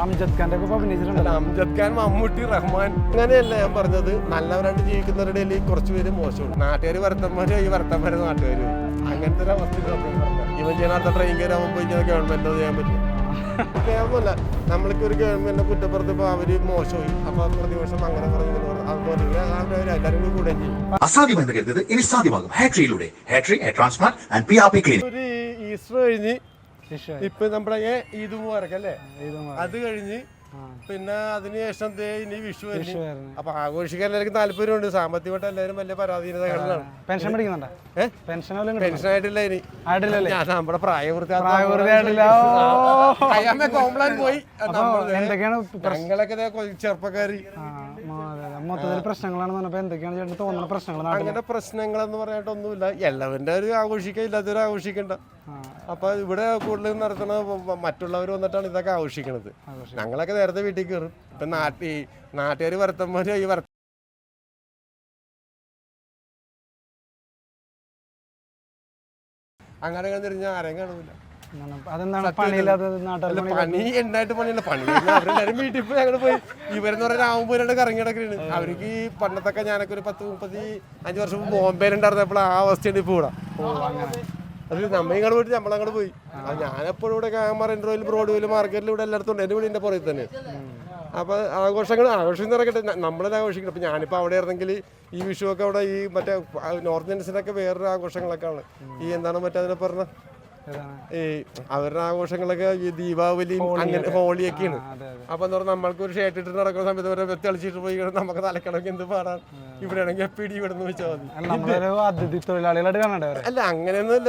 അംജദ് ഖാൻ, മമ്മൂട്ടി, റഹ്മാൻ, അങ്ങനെയല്ല ഞാൻ പറഞ്ഞത്. നല്ലവരായിട്ട് ജീവിക്കുന്നവരുടെ കുറച്ച് പേര് മോശമുണ്ട്. നാട്ടുകാർ വർത്തന്മാരും ഈ വർത്തന്മാരെ നാട്ടുകാരും അങ്ങനത്തെ ഒരു അവസ്ഥ. ഇവൻ ചെയ്യാത്ത ട്രെയിൻ കയറാകുമ്പോൾ ഗവൺമെന്റ് ചെയ്യാൻ പറ്റും. വേറൊന്നുമല്ല, നമ്മൾക്ക് ഒരു ഗവൺമെന്റിനെ കുറ്റപ്പെടുത്തിയപ്പോൾ അവര് മോശമായി. അപ്പൊ പ്രതിപക്ഷം അങ്ങനെ പറഞ്ഞു എല്ലാവരും കൂടി കൂടുകയും ചെയ്യും. അസാധ്യമെന്ന് കരുതുന്നത് ഇനി സാധ്യമാകും. ഹാട്രിയിലൂടെ ഹാട്രി ട്രാൻസ്പ്ലാന്റ് ആൻഡ് PRP ക്ലിനിക്. ഒരു ഈസ്റ്റർ കഴിഞ്ഞ് ഇപ്പൊ നമ്മുടെ ഈദ് മുബാറക് അല്ലേ, അത് കഴിഞ്ഞ് പിന്നെ അതിനുശേഷം ഇനി വിഷു വരുന്നു. അപ്പൊ ആഘോഷിക്കാൻ എല്ലാവർക്കും താല്പര്യമുണ്ട്. സാമ്പത്തികമായിട്ട് എല്ലാവരും വലിയ പരാധീനതകളിലാണ്. പെൻഷൻ ആയിട്ടില്ല ഇനി. ഞാൻ നമ്മുടെ പ്രായപൂർത്തി പോയി. ഞങ്ങളൊക്കെ ചെറുപ്പക്കാര് അങ്ങനെ പ്രശ്നങ്ങളെന്ന് പറയാനായിട്ടൊന്നുമില്ല. എല്ലാവരുടെ ഒരു ആഘോഷിക്കുക, ഇല്ലാത്തൊരു ആഘോഷിക്കണ്ട. അപ്പൊ ഇവിടെ കൂടുതൽ നടത്തുന്ന മറ്റുള്ളവർ വന്നിട്ടാണ് ഇതൊക്കെ ആഘോഷിക്കണത്. ഞങ്ങളൊക്കെ നേരത്തെ വീട്ടിൽ കയറും. ഇപ്പൊ നാട്ടുകാർ വർത്തന്മാരും ഈ അങ്ങനെ തിരിഞ്ഞാൽ ആരെയും കാണൂല. പണി ഉണ്ടായിട്ട് പണിയല്ല, പണി അവരെല്ലാരും വീട്ടിൽ പോയി ഞങ്ങൾ പോയി. ഇവരെന്ന് പറഞ്ഞാൽ രാവുമ്പോഴാണ് കറങ്ങി കിടക്കുന്നത്. അവർക്ക് ഈ പണ്ടത്തൊക്കെ ഞാനൊക്കെ ഒരു 10-35 വർഷം ബോംബെയിലുണ്ടായിരുന്നപ്പോൾ ആ അവസ്ഥയാണ് ഇപ്പോൾ ഇവിടെ. അത് നമ്മ ഇങ്ങോട്ട് പോയിട്ട് നമ്മളങ്ങോട്ട് പോയി. ഞാനെപ്പോഴും ഇവിടെ മറൈൻ റോയിൽ, ബ്രോഡ്വേയിൽ, മാർക്കറ്റിൽ ഇവിടെ എല്ലായിടത്തും ഉണ്ട്. എൻ്റെ വീടിൻ്റെ പുറത്ത് തന്നെ. അപ്പോൾ ആഘോഷം നടക്കട്ടെ, നമ്മളെല്ലാം ആഘോഷിക്കണം. അപ്പോൾ ഞാനിപ്പോൾ അവിടെ ആയിരുന്നെങ്കിൽ ഈ വിഷുവൊക്കെ അവിടെ ഈ മറ്റേ നോർത്ത് ഇന്ത്യൻസിനൊക്കെ വേറൊരു ആഘോഷങ്ങളൊക്കെയാണ്. ഈ എന്താണ് മറ്റേ അതിനെ പറഞ്ഞ ഈ അവരുടെ ആഘോഷങ്ങളൊക്കെ ഈ ദീപാവലിയും അങ്ങനെ ഹോളിയൊക്കെയാണ്. അപ്പൊ എന്താ പറയുക, നമ്മൾക്ക് ഒരു ഷർട്ട് ഇട്ട് നടക്കുന്ന സമയത്ത് വരെ തെളിച്ചിട്ട് പോയി നമുക്ക് തലക്കണക്ക് എന്ത് പാടാണ്. ഇവിടെ ആണെങ്കിൽ പിടി ഇവിടുന്ന് വെച്ചാൽ മതി. അല്ല അങ്ങനെയൊന്നുമില്ല.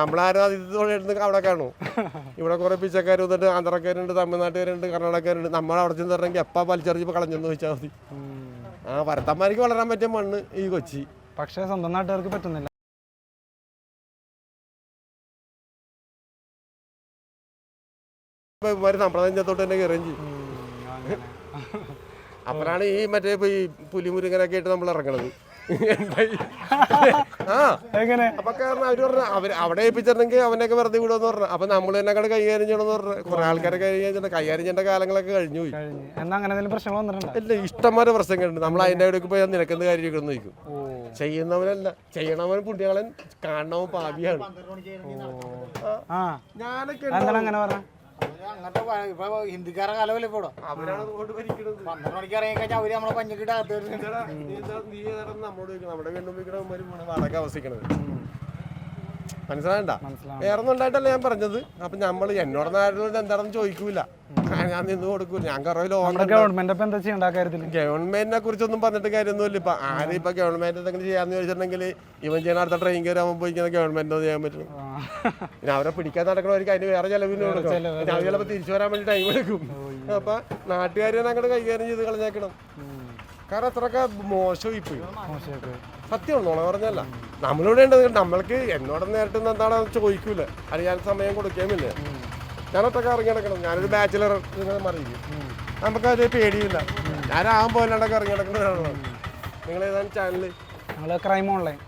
നമ്മളാരും അതിഥി തൊഴിലെടുത്ത് അവിടെ കാണും. ഇവിടെ കുറെ പിച്ചക്കാർ വന്നിട്ട് ആന്ധ്രക്കാരുണ്ട്, തമിഴ്നാട്ടുകാരുണ്ട്, കർണാടകക്കാരുണ്ട്. നമ്മൾ അവിടെ ചെന്ന് പറഞ്ഞെങ്കിൽ എപ്പാ വലിച്ചെറിഞ്ഞപ്പോൾ കളഞ്ഞെന്ന് വെച്ചാൽ മതി. ഭരത്തന്മാർക്ക് വളരാൻ പറ്റിയ മണ്ണ് ഈ കൊച്ചി. പക്ഷേ സ്വന്തം നാട്ടുകാർക്ക് പറ്റുന്നില്ല. നമ്മുടെ നെഞ്ചത്തോട്ട് തന്നെ കയറുകയും ചെയ്യും. അപ്പോഴാണ് ഈ മറ്റേ ഈ പുലിമുരുങ്ങനൊക്കെ ആയിട്ട് നമ്മൾ ഇറങ്ങണത്. അപ്പൊ കാരണം അവര് പറഞ്ഞു അവിടെ ഏൽപ്പിച്ചിരുന്നെങ്കിൽ അവനൊക്കെ വെറുതെ വിടുമെന്ന് പറഞ്ഞു. അപ്പൊ നമ്മൾ തന്നെ അങ്ങോട്ട് കൈകാര്യം ചെയ്യണമെന്ന് പറഞ്ഞു. കുറെ ആൾക്കാരെ കൈകാര്യം ചെയ്യേണ്ട കാലങ്ങളൊക്കെ കഴിഞ്ഞു പോയി. അല്ല, ഇഷ്ടംമാരെ പ്രശ്നങ്ങളുണ്ട്. നമ്മൾ അതിന്റെ അവിടേക്ക് പോയി നിനക്കെന്ത് കാര്യം ചോദിക്കും. ചെയ്യുന്നവനല്ല, ചെയ്യണവൻ പുണ്യകളൻ, കാണണവൻ പാപിയാണ്. ഞാനൊക്കെ അങ്ങനത്തെ ഇപ്പൊ ഹിന്ദിക്കാരെ കാലമല്ലേ ഇപ്പൊ അവരാണ് റോഡ് ഭരിക്കുന്നത്. 12 മണിക്ക് ഇറങ്ങി കഴിഞ്ഞാൽ അവര് നമ്മളെ പഞ്ഞിക്കിട്ട് നമ്മളോട് നമ്മുടെ വീണ്ടും വാടക അവസിക്കണത് മനസ്സിലാകണ്ട. വേറൊന്നും ഉണ്ടായിട്ടല്ല ഞാൻ പറഞ്ഞത്. അപ്പൊ നമ്മള് എന്നോട് എന്താണെന്ന് ചോദിക്കൂല, ഞാൻ നിന്ന് കൊടുക്കൂല. ഞാൻ ഗവൺമെന്റിനെ കുറിച്ചൊന്നും പറഞ്ഞിട്ട് കാര്യമൊന്നുമില്ല. ഇപ്പൊ ആരും ഇപ്പൊ ഗവൺമെന്റ് എന്തെങ്കിലും ചെയ്യാന്ന് ചോദിച്ചിട്ടുണ്ടെങ്കിൽ ഇവൻ ചെയ്യുന്ന അടുത്ത ട്രെയിൻ കയറാകുമ്പോൾ പോയിക്കുന്ന ഗവൺമെന്റ് ചെയ്യാൻ പറ്റും. പിന്നെ അവരെ പിടിക്കാൻ നടക്കണവർക്ക് അതിന് വേറെ ചെലവിന് കൊടുക്കും. അത് ചിലപ്പോൾ തിരിച്ചു വരാൻ വേണ്ടി ടൈം എടുക്കും. അപ്പൊ നാട്ടുകാരെ അങ്ങോട്ട് കൈകാര്യം ചെയ്ത് കളഞ്ഞേക്കണം. കാരണം അത്രയൊക്കെ മോശമായി പോയി. സത്യമാണ്, നുണ പറഞ്ഞല്ല. നമ്മളിവിടെ ഉണ്ട്. നമ്മൾക്ക് എന്നോട് നേരിട്ട് എന്താണെന്ന് ചോദിക്കൂല, അറിയാൻ സമയം കൊടുക്കുകയുമില്ല. ഞാനൊക്കെ ഇറങ്ങി നടക്കണം. ഞാനൊരു ബാച്ചിലർ അറിയിക്കും. നമുക്കത് പേടിയില്ല. ഞാനാകും പോലാണ്ടൊക്കെ ഇറങ്ങി നടക്കുന്നതാണ്. നിങ്ങൾ ഏതാണ് ചാനല്? Crime online.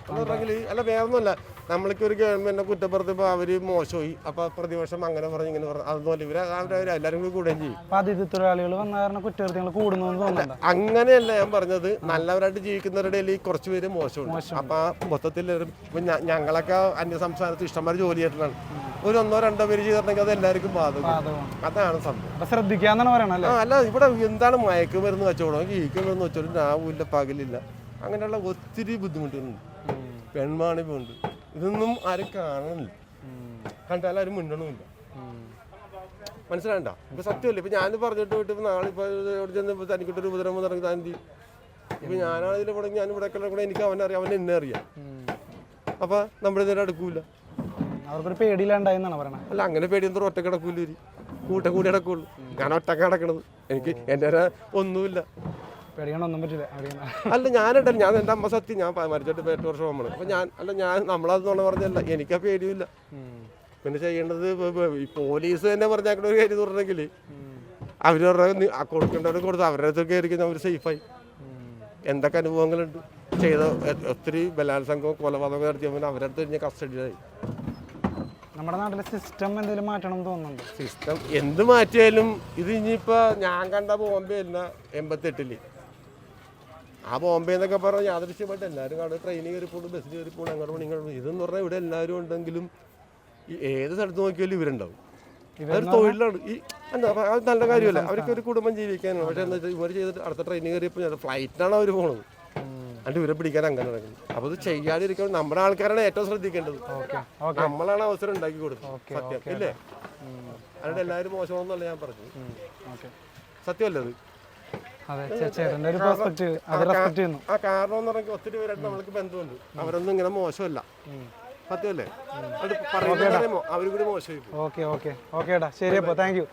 എന്ന് പറഞ്ഞെങ്കിൽ അല്ല, വേറൊന്നുമല്ല. നമ്മൾക്ക് ഒരു ഗവൺമെന്റിനെ കുറ്റപ്പെടുത്തിയപ്പോൾ അവര് മോശമായി. അപ്പൊ പ്രതിപക്ഷം അങ്ങനെ പറഞ്ഞു ഇങ്ങനെ പറഞ്ഞു. അതുപോലെ എല്ലാവരും കൂടി കൂടുകയും ചെയ്യും. അങ്ങനെയല്ല ഞാൻ പറഞ്ഞത്. നല്ലവരായിട്ട് ജീവിക്കുന്നവരുടെ കുറച്ച് പേര് മോശമുണ്ട്. അപ്പൊ മൊത്തത്തിൽ ഇപ്പൊ ഞങ്ങളൊക്കെ അന്യ സംസ്ഥാനത്ത് ഇഷ്ടംമാര് ജോലി ചെയ്തിട്ടാണ്. ഒരു 1-2 പേര് ചെയ്തിട്ടുണ്ടെങ്കിൽ അത് എല്ലാവർക്കും ബാധകം. അതാണ് സംഭവം. ശ്രദ്ധിക്കാന്നാണ് പറയണത്. അല്ല, ഇവിടെ എന്താണ് മയക്കുമരുന്ന് കച്ചവടം, ഈക്കുമരുന്ന് വെച്ചോളും, രാവില്ല പകലില്ല, അങ്ങനെയുള്ള ഒത്തിരി ബുദ്ധിമുട്ടുകളുണ്ട്. പെൺവാണിപ്പുണ്ട്. ഇതൊന്നും ആരും കാണുന്നില്ല. കണ്ടാലും ആരും മുന്നണമില്ല. മനസ്സിലാകണ്ട. ഇപ്പൊ സത്യമല്ലേ. ഇപ്പൊ ഞാൻ പറഞ്ഞിട്ട് പോയിട്ട് ഇപ്പൊ നാളെ ഇപ്പൊ ഇവിടെ ചെന്ന് തനിക്കിട്ടൊരു ഉപദ്രവം തുടങ്ങി താന്തി. ഇപ്പൊ ഞാനാണെങ്കിലും ഇവിടെ ഞാൻ ഇവിടെ കൂടെ എനിക്ക് അവനറിയാം, അവൻ എന്നെ അറിയാം. അപ്പൊ നമ്മുടെ ഇതിനെ അടുക്കൂല. അവർക്കൊരു പേടിയില്ലാണ്ടായെന്നാണ് പറയണത്. അല്ല, അങ്ങനെ പേടിയൊന്നും ഒറ്റ കിടക്കൂല. കൂട്ടം കൂടി കിടക്കുള്ളൂ. ഞാൻ ഒറ്റക്ക് കിടക്കണത്. എനിക്ക് എൻ്റെ ഒന്നുമില്ല. അല്ല, ഞാനുണ്ടല്ലോ. ഞാൻ എൻ്റെ അമ്മ സത്യം, ഞാൻ മരിച്ചിട്ട് 8 വർഷം നമ്മൾ. അപ്പൊ ഞാൻ നമ്മളതെന്നുള്ള പറഞ്ഞല്ല. എനിക്കാ പേടിയില്ല. പിന്നെ ചെയ്യേണ്ടത് ഈ പോലീസ് തന്നെ പറഞ്ഞാൽ ഒരു കാര്യം പറഞ്ഞെങ്കിൽ അവരവരുടെ കൊടുക്കേണ്ടവരെ കൊടുത്ത് അവരുടെ അടുത്ത് കയറിക്കുന്ന അവർ സേഫായി. എന്തൊക്കെ അനുഭവങ്ങളുണ്ട്. ചെയ്ത ഒത്തിരി ബലാത്സംഗവും കൊലപാതകവും നടത്തിയപ്പോൾ അവരുടെ അടുത്ത് കഴിഞ്ഞാൽ കസ്റ്റഡിയിലായി. നമ്മുടെ നാട്ടിലെ സിസ്റ്റം എന്തെങ്കിലും മാറ്റണം എന്ന് തോന്നുന്നുണ്ട്. സിസ്റ്റം എന്ത് മാറ്റിയാലും ഇത് ഇനിയിപ്പോൾ ഞാൻ കണ്ട ബോംബെ അല്ല 88-ല്. ആ ബോംബെ എന്നൊക്കെ പറഞ്ഞാൽ യാദൃശ്യമായിട്ട് എല്ലാവരും അവിടെ ട്രെയിനിൽ കയറി പോകും, ബസ്സിൽ കയറി പോകും, അങ്ങോട്ട് പോകണം ഇങ്ങോട്ട്. ഇതെന്ന് പറഞ്ഞാൽ ഇവിടെ എല്ലാവരും ഉണ്ടെങ്കിലും ഈ ഏത് സ്ഥലത്ത് നോക്കിയാലും ഇവരുണ്ടാവും. അതൊരു തൊഴിലാണ്. ഈ എന്താ അത് നല്ല കാര്യമല്ല, അവർക്ക് ഒരു കുടുംബം ജീവിക്കാനാണ്. പക്ഷേ എന്താ വെച്ചാൽ ഇവർ ചെയ്തിട്ട് അടുത്ത ട്രെയിനിൽ കയറിയപ്പോൾ ഫ്ലൈറ്റിനാണ് അവർ പോകുന്നത്, എന്നിട്ട് ഇവരെ പിടിക്കാൻ അങ്ങനെ നടക്കുന്നത്. അപ്പോൾ ഇത് ചെയ്യാതിരിക്കാൻ നമ്മുടെ ആൾക്കാരാണ് ഏറ്റവും ശ്രദ്ധിക്കേണ്ടത്. നമ്മളാണ് അവസരം ഉണ്ടാക്കി കൊടുത്തത്. സത്യം ഇല്ലേ? അതുകൊണ്ട് എല്ലാവരും മോശമാണെന്നല്ല ഞാൻ പറഞ്ഞത്, സത്യമല്ലേ അത്? ആ കാരണം എന്ന് പറഞ്ഞാൽ ഒത്തിരി പേരായിട്ട് നമ്മൾക്ക് ബന്ധമുണ്ട്, അവരൊന്നും ഇങ്ങനെ മോശമല്ല. സത്യമല്ലേ? അത് പറയുമ്പോൾ അവർ കൂടി മോശമായി. ഓക്കെ ഓക്കെ ഓക്കെ ഏട്ടാ, ശരി. അപ്പോൾ താങ്ക് യു.